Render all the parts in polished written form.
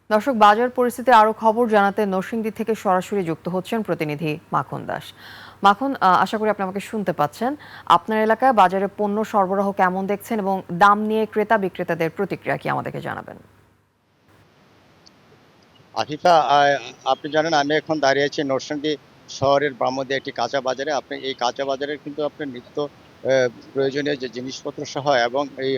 দর্শক, বাজার পরিস্থিতি আরো খবর জানাতে নরসিংদী থেকে সরাসরি যুক্ত হচ্ছেন প্রতিনিধি মাখন দাস। মাখন, আশা করি আপনি আমাকে শুনতে পাচ্ছেন। আপনার এলাকায় বাজারে পণ্য সরবরাহ কেমন দেখছেন এবং দাম নিয়ে ক্রেতা বিক্রেতাদের প্রতিক্রিয়া কি আমাদেরকে জানাবেন। আফিফা, আপনি জানেন আমি এখন দাঁড়িয়ে আছি নরসিংদী শহরের বামুদে একটি কাঁচা বাজারে। আপনি এই কাঁচা বাজারের কিন্তু আপনার নিত্য প্রয়োজনীয় যে জিনিসপত্র সহ এবং এই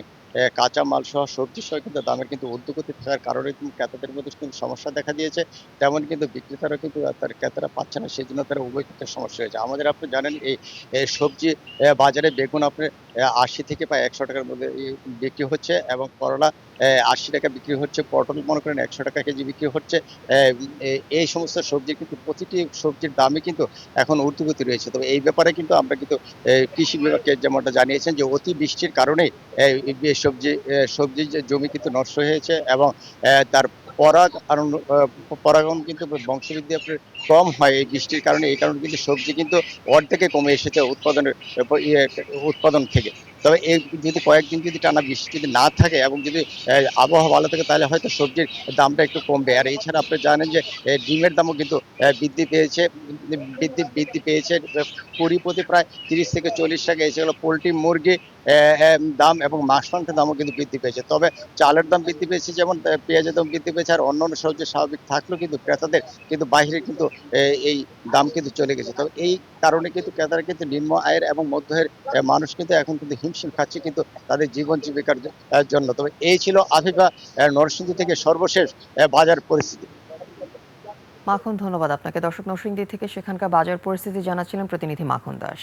কাঁচা মাল সহ সবজি সহ কিন্তু দামের কিন্তু ঊর্ধ্বগতি থাকার কারণে কিন্তু ক্রেতাদের মধ্যে কিন্তু সমস্যা দেখা দিয়েছে। তেমন কিন্তু বিক্রেতারা কিন্তু তার ক্রেতারা পাচ্ছে না, সেই জন্য তারা উভয় ক্ষেত্রে সমস্যা হয়েছে। আমাদের আপনি জানেন এই সবজি বাজারে বেগুন আপনার ৮০ থেকে প্রায় ১০০ টাকার মধ্যে বিক্রি হচ্ছে এবং করলা ৮০ টাকা বিক্রি হচ্ছে, পটল মনে করেন ১০০ টাকা কেজি বিক্রি হচ্ছে। এই সমস্ত সবজি কিন্তু প্রতিটি সবজির দামই কিন্তু এখন ঊর্ধ্বগতি রয়েছে। তবে এই ব্যাপারে কিন্তু আমরা কিন্তু কৃষি বিভাগকে যেমনটা জানিয়েছেন যে অতি বৃষ্টির কারণে সবজির যে জমি কিন্তু নষ্ট হয়েছে এবং তার পরাগণ কিন্তু বংশবৃদ্ধি আপনার কম হয় এই বৃষ্টির কারণে। এই কারণে কিন্তু সবজি কিন্তু অর্ধেকে কমে এসেছে উৎপাদন থেকে। তবে এই যদি কয়েকদিন যদি টানা বৃষ্টি যদি না থাকে এবং যদি আবহাওয়া ভালো থাকে তাহলে হয়তো সবজির দামটা একটু কমবে। আর এছাড়া আপনি জানেন যে ডিমের দামও কিন্তু বৃদ্ধি পেয়েছে। কুড়ি প্রতি প্রায় ৩০ থেকে ৪০ টাকা এসে গেল। পোলট্রি মুরগি দাম এবং মাছ মাংসের দামও কিন্তু বৃদ্ধি পেয়েছে। তবে চালের দাম বৃদ্ধি পেয়েছে, যেমন পেঁয়াজের দাম বৃদ্ধি পেয়েছে। আর অন্যান্য সবজি স্বাভাবিক থাকলেও কিন্তু ক্রেতাদের কিন্তু বাইরে কিন্তু এই দাম কিন্তু চলে গেছে। তবে এই কারণে কিন্তু ক্রেতারা কিন্তু নিম্ন আয়ের এবং মধ্য আয়ের মানুষ কিন্তু এখন কিন্তু হিমশিম খাচ্ছে কিন্তু তাদের জীবন জীবিকার জন্য। তবে এই ছিল আফিফা নরসিংদী থেকে সর্বশেষ বাজার পরিস্থিতি। মাখন, ধন্যবাদ আপনাকে। দর্শক, নরসিংদী থেকে সেখানকার বাজার পরিস্থিতি জানাচ্ছিলেন প্রতিনিধি মাখন দাস।